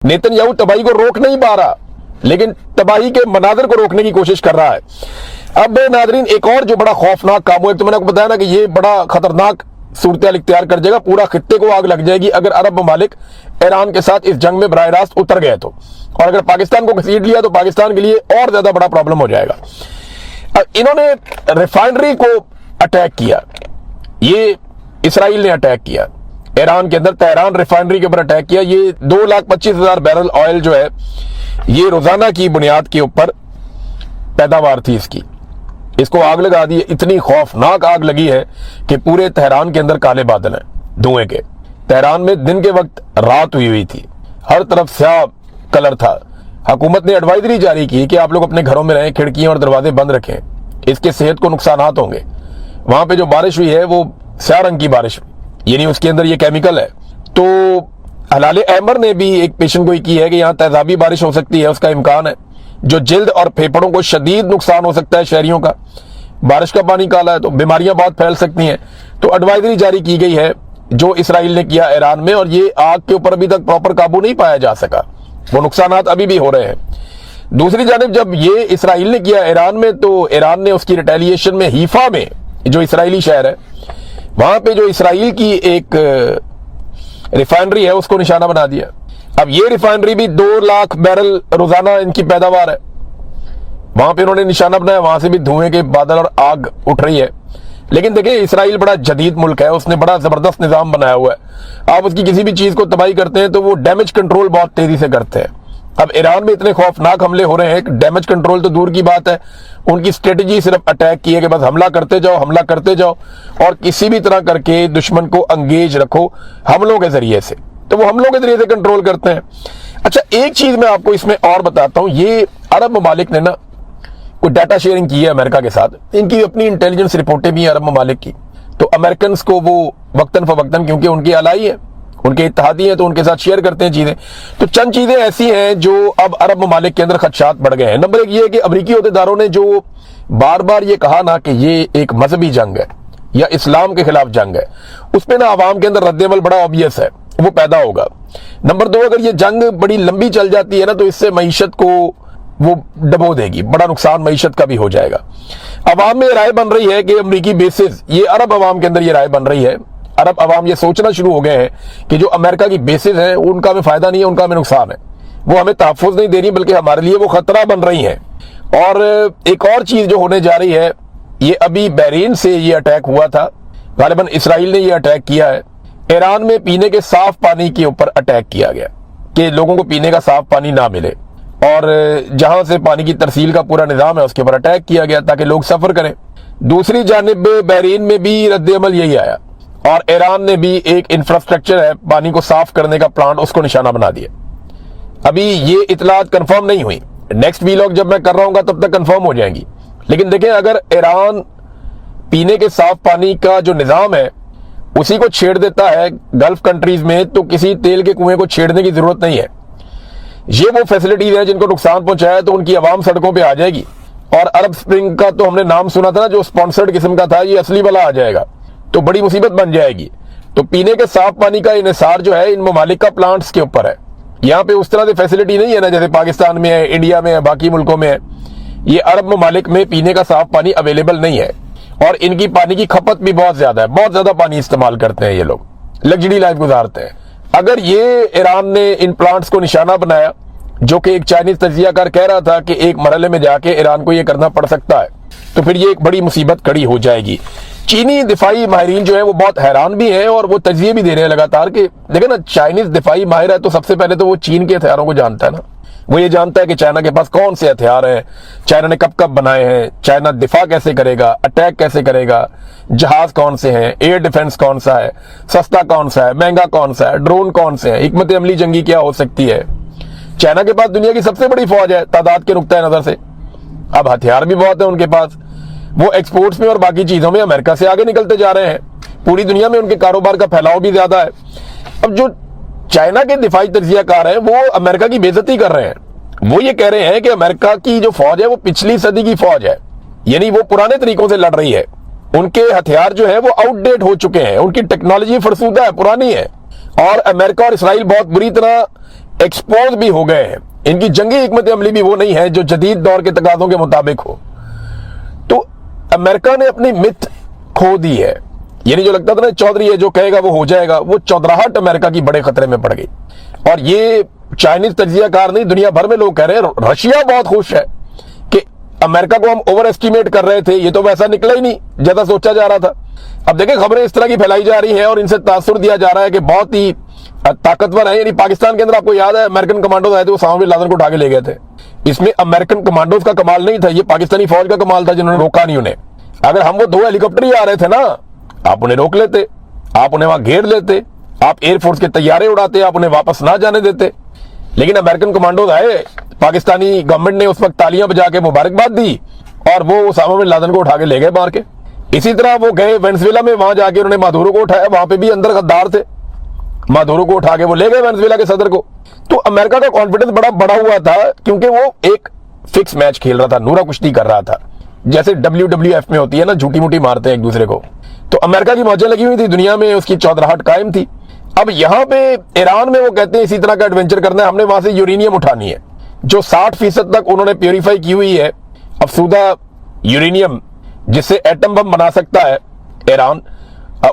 Netanyahu तबाही को रोक नहीं पा रहा, लेकिन तबाही के मनाजर को रोकने की कोशिश कर रहा है। अब नाजरीन, एक और जो बड़ा खौफनाक काम हुआ, तो मैंने आपको बताया ना कि ये बड़ा खतरनाक सूरत इख्तियार कर जाएगा, पूरा खित्ते को आग लग जाएगी अगर अरब ममालिक ईरान के साथ इस जंग में बराह रास्त उतर गए तो, और अगर पाकिस्तान को घसीट लिया तो पाकिस्तान के लिए और ज्यादा बड़ा प्रॉब्लम हो जाएगा। अब इन्होंने रिफाइनरी को अटैक किया, ये इसराइल ने अटैक किया ईरान के अंदर, तेहरान रिफाइनरी के ऊपर अटैक किया। ये 2,25,000 बैरल ऑयल जो है ये रोजाना की बुनियाद के ऊपर पैदावार थी इसको आग लगा दी। इतनी खौफनाक आग लगी है कि पूरे तेहरान के अंदर काले बादल हैं धुएं के। तेहरान में दिन के वक्त रात हुई थी, हर तरफ स्याह कलर था। हुकूमत ने एडवाइजरी जारी की कि आप लोग अपने घरों में रहें, खिड़कियां और दरवाजे बंद रखें, इसके सेहत को नुकसानात होंगे। वहां पे जो बारिश हुई है वो स्याह रंग की बारिश, यानी उसके अंदर ये केमिकल है। तो हलाल अहमर ने भी एक पेशन गोई की है कि यहाँ तेजाबी बारिश हो सकती है, उसका इम्कान है, जो जिल्द और फेफड़ों को शदीद नुकसान हो सकता है शहरियों का। बारिश का पानी काला है तो बीमारियां बहुत फैल सकती हैं। तो एडवाइजरी जारी की गई है जो इसराइल ने किया ईरान में, और ये आग के ऊपर अभी तक प्रॉपर काबू नहीं पाया जा सका, वो नुकसानात अभी भी हो रहे हैं। दूसरी जानिब जब ये इसराइल ने किया ईरान में, तो ईरान ने उसकी रिटेलिएशन में हीफा में, जो इसराइली शहर है, वहां पे जो इसराइल की एक रिफाइनरी है उसको निशाना बना दिया। अब ये रिफाइनरी भी 2 लाख बैरल रोजाना इनकी पैदावार है, वहां पे उन्होंने निशाना बनाया, वहां से भी धुएं के बादल और आग उठ रही है। लेकिन देखिए, इसराइल बड़ा जदीद मुल्क है, उसने बड़ा जबरदस्त निजाम बनाया हुआ है। आप उसकी किसी भी चीज को तबाही करते हैं तो वो डैमेज कंट्रोल बहुत तेजी से करते हैं। अब ईरान में इतने खौफनाक हमले हो रहे हैं कि डैमेज कंट्रोल तो दूर की बात है, उनकी स्ट्रेटेजी सिर्फ अटैक की है कि बस हमला करते जाओ और किसी भी तरह करके दुश्मन को अंगेज रखो हमलों के जरिए से, तो वो हमलों के जरिए से कंट्रोल करते हैं। अच्छा, एक चीज मैं आपको इसमें और बताता हूं, ये अरब ममालिक ने ना कोई डाटा शेयरिंग की है अमेरिका के साथ, इनकी अपनी इंटेलिजेंस रिपोर्टें भी हैं अरब ममालिक की। तो अमेरिकन को वो वक्तन फवक्तन, क्योंकि उनकी अलाई है, उनके इत्तेहादी हैं, तो उनके साथ शेयर करते हैं चीजें। तो चंद चीजें ऐसी हैं जो अब अरब ममालिक के अंदर खदशात बढ़ गए हैं। नंबर 1 ये है कि अमरीकी अहदेदारों ने जो बार बार ये कहा ना कि ये एक मजहबी जंग है या इस्लाम के खिलाफ जंग है, उसमें ना आवाम के अंदर रद्देमल बड़ा ऑब्वियस है, वो पैदा होगा। नंबर 2, अगर ये जंग बड़ी लंबी चल जाती है ना, तो इससे मईशत को वो डबो देगी, बड़ा नुकसान मईशत का भी हो जाएगा। अवाम में राय बन रही है कि अमरीकी बेसिस, ये अरब अवाम के अंदर ये राय बन रही है, अरब अवाम ये सोचना शुरू हो गए हैं कि जो अमेरिका की बेसिस है उनका हमें फायदा नहीं है, उनका हमें नुकसान है, वो हमें तहफ़्फ़ुज़ नहीं दे रही, बल्कि हमारे लिए वो खतरा बन रही है। और एक और चीज जो होने जा रही है, ये अभी बहरीन से ये अटैक हुआ था, गालिबन इसराइल ने ये अटैक किया है। ईरान में पीने के साफ पानी के ऊपर अटैक किया गया कि लोगों को पीने का साफ पानी ना मिले, और जहां से पानी की तरसील का पूरा निजाम है उसके ऊपर अटैक किया गया ताकि लोग सफर करें। दूसरी जानिब बहरीन में भी रद्द-ए-अमल यही आया, और ईरान ने भी एक इंफ्रास्ट्रक्चर है पानी को साफ करने का प्लांट, उसको निशाना बना दिया। अभी ये इतलात कंफर्म नहीं हुई, नेक्स्ट वीलॉग जब मैं कर रहा हूँ तब तक कंफर्म हो जाएंगी। लेकिन देखें, अगर ईरान पीने के साफ पानी का जो निजाम है उसी को छेड़ देता है गल्फ कंट्रीज में, तो किसी तेल के कुएं को छेड़ने की जरूरत नहीं है। ये वो फैसिलिटीज हैं जिनको नुकसान पहुंचाया तो उनकी आवाम सड़कों पे आ जाएगी। और अरब स्प्रिंग का तो हमने नाम सुना था ना, जो स्पॉन्सर्ड किस्म का था, ये असली वाला आ जाएगा तो बड़ी मुसीबत बन जाएगी। तो पीने के साफ पानी का इन्हिसार जो है इन ममालिक का प्लांट्स के ऊपर है। यहाँ पे उस तरह से फैसिलिटी नहीं है ना जैसे पाकिस्तान में है, इंडिया में है, बाकी मुल्कों में है। ये अरब ममालिक में पीने का साफ पानी अवेलेबल नहीं है, और इनकी पानी की खपत भी बहुत ज्यादा है, बहुत ज्यादा पानी इस्तेमाल करते हैं ये लोग, लग्जरी लाइफ गुजारते हैं। अगर ये ईरान ने इन प्लांट्स को निशाना बनाया, जो कि एक चाइनीज तजियाकार कह रहा था कि एक मरहले में जाके ईरान को ये करना पड़ सकता है, तो फिर ये एक बड़ी मुसीबत खड़ी हो जाएगी। चीनी दिफाई माहिरीन जो है वो बहुत हैरान भी हैं, और वो तजिए भी दे रहे हैं लगातार कि देखे ना, चाइनीज दिफाई माहिर है तो सबसे पहले तो वो चीन के हथियारों को जानता है ना, वो ये जानता है कि चाइना के पास कौन से हथियार हैं, चाइना ने कब कब बनाए हैं, चाइना दिफा कैसे करेगा, अटैक कैसे करेगा, जहाज कौन से हैं, एयर डिफेंस कौन सा है, सस्ता कौन सा है, महंगा कौन सा है, ड्रोन कौन से है, हिकमत अमली जंगी क्या हो सकती है। चाइना के पास दुनिया की सबसे बड़ी फौज है तादाद के नुक्ता नजर से, अब हथियार भी बहुत है उनके पास, वो एक्सपोर्ट्स में और बाकी चीजों में अमेरिका से आगे निकलते जा रहे हैं, पूरी दुनिया में उनके कारोबार का फैलाव भी ज्यादा है। अब जो चाइना के दिफाई तजियाकार हैं वो अमेरिका की बेइज्जती कर रहे हैं, वो ये कह रहे हैं कि अमेरिका की जो फौज है वो पिछली सदी की फौज है, यानी वो पुराने तरीकों से लड़ रही है, उनके हथियार जो है वो आउटडेट हो चुके हैं, उनकी टेक्नोलॉजी फरसूदा है, पुरानी है। और अमेरिका और इसराइल बहुत बुरी तरह एक्सपोज भी हो गए हैं। इनकी जंगी हिकमत अमली भी वो नहीं है जो जदीद दौर के तकाज़ों के मुताबिक हो। तो अमेरिका ने अपनी मिथ खो दी है। यानी जो लगता था ना चौधरी है जो कहेगा वो हो जाएगा, वो चौधराहट अमेरिका की बड़े खतरे में पड़ गई। और ये चाइनीज तज्जियाकार नहीं, दुनिया भर में लोग कह रहे हैं। रशिया बहुत खुश है कि अमेरिका को हम ओवर एस्टिमेट कर रहे थे, ये तो वैसा निकला ही नहीं जैसा सोचा जा रहा था। अब देखिए खबरें इस तरह की फैलाई जा रही हैं और इनसे तासुर दिया जा रहा है कि बहुत ही ताकतवर है। यानी पाकिस्तान के अंदर आपको याद है अमेरिकन कमांडोज आए थे, वो उसामा बिन लादेन को उठा के ले गए थे। इसमें अमेरिकन कमांडोज का कमाल नहीं था, ये पाकिस्तानी फौज का कमाल था जिन्होंने रोका नहीं उन्हें। अगर हम वो 2 हेलीकॉप्टर ही आ रहे थे ना, आप उन्हें रोक लेते, आप उन्हें वहां घेर लेते, आप एयरफोर्स के तैयारे उड़ाते, आप उन्हें वापस ना जाने देते। लेकिन अमेरिकन कमांडोज आए, पाकिस्तानी गवर्नमेंट ने उस वक्त तालियां बजा के मुबारकबाद दी और वो उसामा बिन लादेन को उठा के ले गए मार के। इसी तरह वो गए वेनेजुएला में, वहां जाके उन्होंने मादुरो को उठाया, वहां पे भी अंदर गद्दार थे, मादुरो को उठा के वो ले गए वेनेजुएला के सदर को। तो अमेरिका का कॉन्फिडेंस बड़ा बढ़ा हुआ था क्योंकि वो एक फिक्स मैच खेल रहा था, नूरा कुश्ती कर रहा था, जैसे WWF में होती है ना, झूठी मूठी मारते हैं एक दूसरे को। तो अमेरिका की मौजें लगी हुई थी, दुनिया में उसकी चौधराहट कायम थी। अब यहां पे ईरान में वो कहते हैं इसी तरह का एडवेंचर करना है, हमने वहां से यूरेनियम उठानी है जो 60% तक उन्होंने प्योरीफाई की हुई है अफसूदा यूरेनियम, जिससे एटम बम बना सकता है ईरान।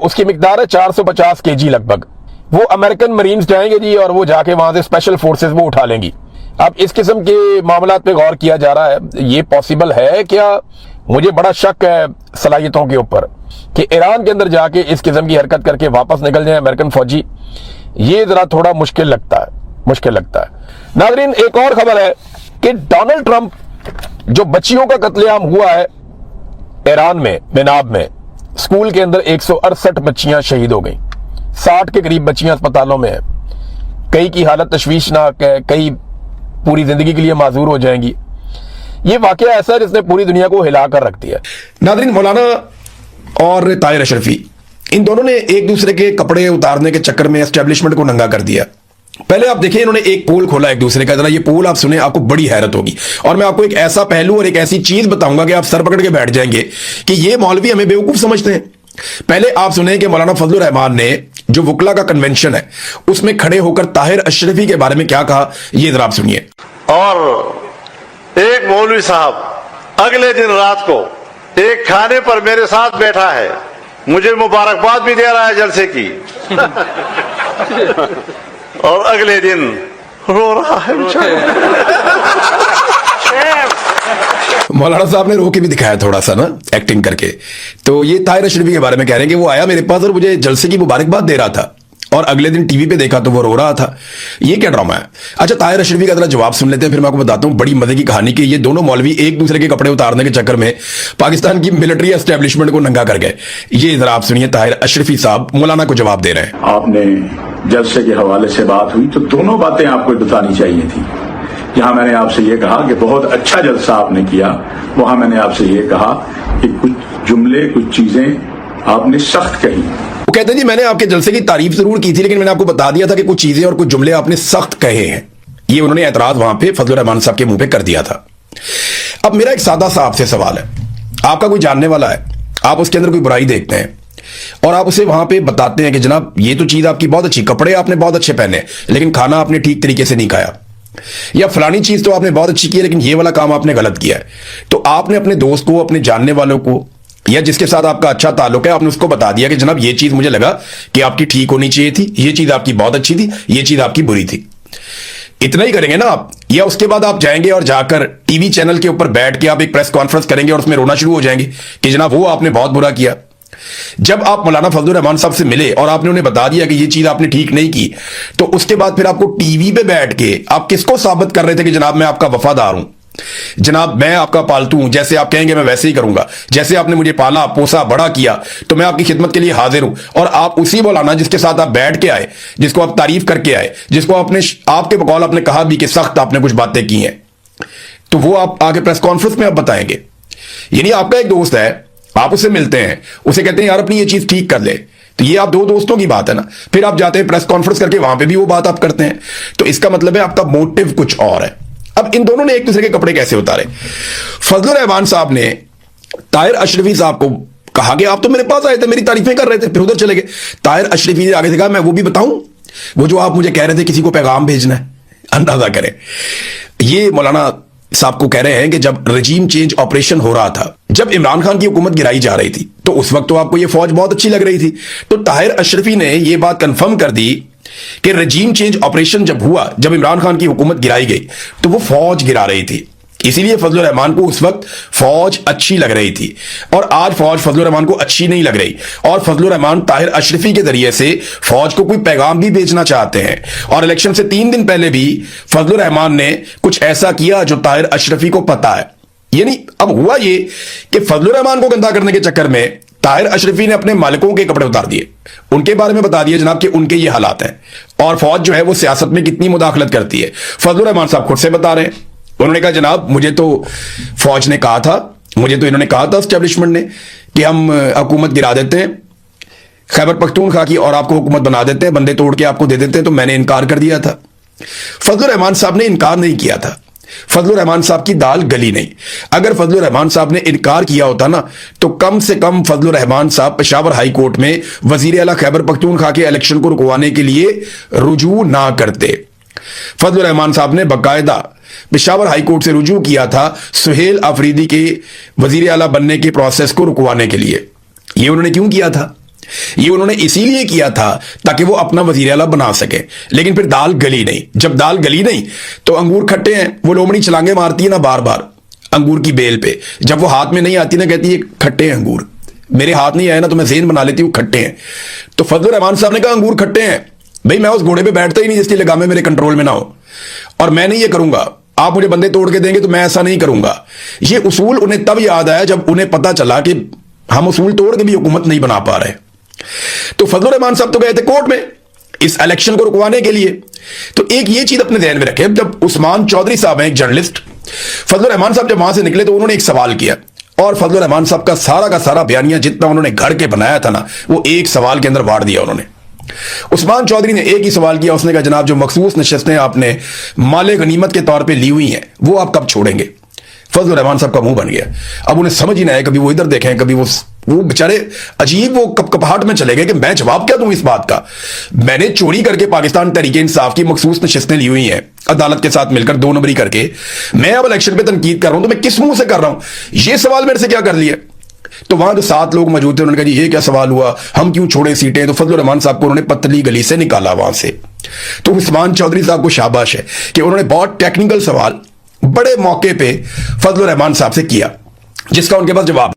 उसकी मिकदार है 450 kg लगभग। वो अमेरिकन मरीन्स जाएंगे जी और वो जाके वहां से स्पेशल फोर्सेस वो उठा लेंगी। अब इस किस्म के मामलात पे गौर किया जा रहा है, ये पॉसिबल है क्या? मुझे बड़ा शक है सलाहियतों के ऊपर कि ईरान के अंदर जाके इस किस्म की हरकत करके वापस निकल जाए अमेरिकन फौजी। ये जरा थोड़ा मुश्किल लगता है। नाज़रीन, एक और खबर है कि डोनाल्ड ट्रंप, जो बच्चियों का कत्लेआम हुआ है ईरान में मेनाब में, स्कूल के अंदर 168 बच्चियां शहीद हो गई, 60 के करीब बच्चियां अस्पतालों में है, कई की हालत तशवीशनाक है, कई पूरी जिंदगी के लिए माजूर हो जाएंगी। ये वाकया ऐसा है जिसने पूरी दुनिया को हिला कर रख दिया। नाज़रीन, मौलाना और ताहिर अशरफी, इन दोनों ने एक दूसरे के कपड़े उतारने के चक्कर में एस्टेब्लिशमेंट को नंगा कर दिया। पहले आप देखिए, इन्होंने एक पोल खोला एक दूसरे का, जरा ये पोल आप सुने, आपको बड़ी हैरत होगी। और मैं आपको एक ऐसा पहलू और एक ऐसी चीज बताऊंगा कि आप सर पकड़ के बैठ जाएंगे कि ये मौलवी हमें बेवकूफ समझते हैं। पहले आप सुने कि मौलाना फजलुर रहमान ने जो वकला का कन्वेंशन है उसमें खड़े होकर ताहिर अशरफी के बारे में क्या कहा, ये जरा आप सुनिए। और एक मौलवी साहब अगले दिन रात को एक खाने पर मेरे साथ बैठा है, मुझे मुबारकबाद भी दे रहा है जलसे की और अगले दिन रो रहा है। मौलाना साहब ने रो के भी दिखाया थोड़ा सा ना, एक्टिंग करके। तो ये ताहिर अशरफी के बारे में कह रहे हैं कि वो आया मेरे पास और मुझे जलसे की मुबारकबाद दे रहा था और अगले दिन टीवी पे देखा तो वो रो रहा था। ये क्या ड्रामा है? अच्छा, ताहिर अशरफी का जरा जवाब सुन लेते हैं, फिर मैं आपको बताता हूं बड़ी मजे की कहानी कि ये दोनों मौलवी एक दूसरे के कपड़े उतारने के चक्कर में पाकिस्तान की मिलिट्री एस्टेब्लिशमेंट को नंगा कर गए। ये जरा आप सुनिए, ताहिर अशरफी साहब मौलाना को जवाब दे रहे हैं। आपने जलसे के हवाले से बात हुई तो दोनों बातें आपको बतानी चाहिए थी। जहां मैंने आपसे ये कहा कि बहुत अच्छा जलसा आपने किया, वहां मैंने आपसे ये कहा कि कुछ जुमले, कुछ चीजें आपने सख्त कही। वो कहते हैं जी मैंने आपके जलसे की तारीफ जरूर की थी, लेकिन मैंने आपको बता दिया था कि कुछ चीजें और कुछ जुमले आपने सख्त कहे हैं। ये उन्होंने एतराज वहां पे फजलुर रहमान साहब के मुंह पे कर दिया था। अब मेरा एक सादा सा आपसे सवाल है, आपका कोई जानने वाला है, आप उसके अंदर कोई बुराई देखते हैं और आप उसे वहां पे बताते हैं कि जनाब ये तो चीज आपकी बहुत अच्छी, कपड़े आपने बहुत अच्छे पहने लेकिन खाना आपने ठीक तरीके से नहीं खाया, या फलानी चीज तो आपने बहुत अच्छी की है लेकिन ये वाला काम आपने गलत किया है। तो आपने अपने दोस्त को, अपने जानने वालों को, या जिसके साथ आपका अच्छा ताल्लुक है, आपने उसको बता दिया कि जनाब ये चीज मुझे लगा कि आपकी ठीक होनी चाहिए थी, ये चीज आपकी बहुत अच्छी थी, ये चीज आपकी बुरी थी। इतना ही करेंगे ना आप, या उसके बाद आप जाएंगे और जाकर टीवी चैनल के ऊपर बैठ के आप एक प्रेस कॉन्फ्रेंस करेंगे और उसमें रोना शुरू हो जाएंगे कि जनाब वो आपने बहुत बुरा किया। जब आप मौलाना फजलुर रहमान साहब से मिले और आपने उन्हें बता दिया कि ये चीज आपने ठीक नहीं की, तो उसके बाद फिर आपको टीवी पे बैठ के आप किसको साबित कर रहे थे कि जनाब मैं आपका वफादार हूं, जनाब मैं आपका पालतू हूं, जैसे आप कहेंगे मैं वैसे ही करूंगा, जैसे आपने मुझे पाला पोसा बड़ा किया तो मैं आपकी खिदमत के लिए हाजिर हूं। और आप उसी मौलाना जिसके साथ आप बैठ के आए, जिसको आप तारीफ करके आए, जिसको आपने आपके बकौल आपने कहा भी कि सख्त आपने कुछ बातें की हैं, तो वो आप आगे प्रेस कॉन्फ्रेंस में आप बताएंगे। यानी आपका एक दोस्त है, आप उससे मिलते हैं, उसे कहते हैं यार अपनी ये चीज ठीक कर ले, तो ये आप दो दोस्तों की बात है ना, फिर आप जाते हैं प्रेस कॉन्फ्रेंस करके वहां पे भी वो बात आप करते हैं, तो इसका मतलब है आपका मोटिव कुछ और है। अब इन दोनों ने एक दूसरे के कपड़े कैसे उतारे? फजलुर रहमान साहब ने ताहिर अशरफी साहब को कहा कि आप तो मेरे पास आए थे, मेरी तारीफें कर रहे थे, फिर उधर चले गए। ताहिर अशरफी ने आगे से कहा मैं वो भी बताऊं, वो जो आप मुझे कह रहे थे किसी को पैगाम भेजना है, अंदाजा करें। ये मौलाना साहब को कह रहे हैं कि जब रजीम चेंज ऑपरेशन हो रहा था, जब इमरान खान की हुकूमत गिराई जा रही थी, तो उस वक्त तो आपको ये फौज बहुत अच्छी लग रही थी। तो ताहिर अशरफी ने ये बात कंफर्म कर दी कि रजीम चेंज ऑपरेशन जब हुआ, जब इमरान खान की हुकूमत गिराई गई, तो वो फौज गिरा रही थी। इसीलिए फजलुर रहमान को उस वक्त फौज अच्छी लग रही थी, और आज फौज फजलुर रहमान को अच्छी नहीं लग रही। और फजलुर रहमान ताहिर अशरफी के जरिए से फौज को कोई पैगाम भी भेजना चाहते हैं। और इलेक्शन से 3 दिन पहले भी फजलुर रहमान ने कुछ ऐसा किया जो ताहिर अशरफी को पता है। यानी अब हुआ ये कि फजलुर रहमान को गंदा करने के चक्कर में ताहिर अशरफी ने अपने मालिकों के कपड़े उतार दिए, उनके बारे में बता दिया जनाब कि उनके ये हालात हैं, और फौज जो है वो सियासत में कितनी मुदाखलत करती है। फजलुर रहमान साहब खुद से बता रहे हैं, उन्होंने कहा जनाब मुझे तो फौज ने कहा था, मुझे तो इन्होंने कहा था एस्टेब्लिशमेंट ने कि हम हुकूमत गिरा देते हैं खैबर पख्तूनख्वा की और आपको हुकूमत बना देते हैं, बंदे तोड़ के आपको दे देते हैं। तो मैंने इनकार कर दिया था। फजलुर रहमान साहब ने इनकार नहीं किया था, फजलुर रहमान साहब की दाल गली नहीं। अगर फजलुर रहमान साहब ने इनकार किया होता ना, तो कम से कम फजलुर रहमान साहब पेशावर हाई कोर्ट में वजीर आला खैबर पख्तूनख्वा के इलेक्शन को रुकवाने के लिए रुजू ना करते। फजलुर रहमान साहब ने बाकायदा पेशावर हाई कोर्ट से रुजू किया था सुहेल अफरीदी के वजीर आला बनने के प्रोसेस को रुकवाने के लिए। ये उन्होंने क्यों किया था? ये उन्होंने इसीलिए किया था ताकि वो अपना वजीर आला बना सके। लेकिन फिर दाल गली नहीं। जब दाल गली नहीं तो अंगूर खट्टे हैं, वो लोमड़ी छलांगे मारती है ना बार बार अंगूर की बेल पे, जब वो हाथ में नहीं आती ना कहती है खट्टे हैं अंगूर, मेरे हाथ नहीं आए ना तो मैं ज़ेन बना लेती हूँ खट्टे हैं। तो फजलुर रहमान साहब ने कहा अंगूर खट्टे हैं, भाई मैं उस घोड़े पे बैठता ही नहीं जिसकी लगामें मेरे कंट्रोल में ना हो, और मैं नहीं ये करूंगा। आप मुझे बंदे तोड़ के देंगे तो मैं ऐसा नहीं करूंगा। ये उसूल उन्हें तब याद आया जब उन्हें पता चला कि हम उसूल तोड़ के भी हुकूमत नहीं बना पा रहे। तो फजलुर रहमान साहब तो गए थे कोर्ट में इस इलेक्शन को रुकवाने के लिए। तो एक ये चीज अपने ध्यान में रखें, जब उस्मान चौधरी साहब हैं एक जर्नलिस्ट, फजलुर रहमान साहब जब वहां से निकले तो उन्होंने एक सवाल किया, और फजलुर रहमान साहब का सारा बयानिया जितना उन्होंने घर के बनाया था ना, वो एक सवाल के अंदर वाड़ दिया उन्होंने। उस्मान चौधरी ने एक ही सवाल किया, उसने कहा जनाब जो मखसूस नशस्तें आपने माले गनीमत के तौर पे ली हुई हैं वो आप कब छोड़ेंगे? फजलुर रहमान साहब का मुंह बन गया। अब उन्हें समझ ही नहीं आया, कभी वो इधर देखें कभी वो बेचारे अजीब वो कपकपाहट में चले गए कि मैं जवाब क्या दूं इस बात का। मैंने चोरी करके पाकिस्तान तहरीक इंसाफ की मखसूस नशस्तें ली हुई हैं अदालत के साथ मिलकर 2 नंबरी करके, मैं अब इलेक्शन पे तनकीद कर रहा हूं तो मैं किस मुंह से कर रहा हूं? ये सवाल मेरे से क्या कर लिया? तो वहां जो 7 लोग मौजूद थे उन्होंने कहा जी ये क्या सवाल हुआ, हम क्यों छोड़े सीटें? तो फजलुर रहमान साहब को उन्होंने पतली गली से निकाला वहां से। तो उस्मान चौधरी साहब को शाबाश है कि उन्होंने बहुत टेक्निकल सवाल बड़े मौके पे फजलुर रहमान साहब से किया जिसका उनके पास जवाब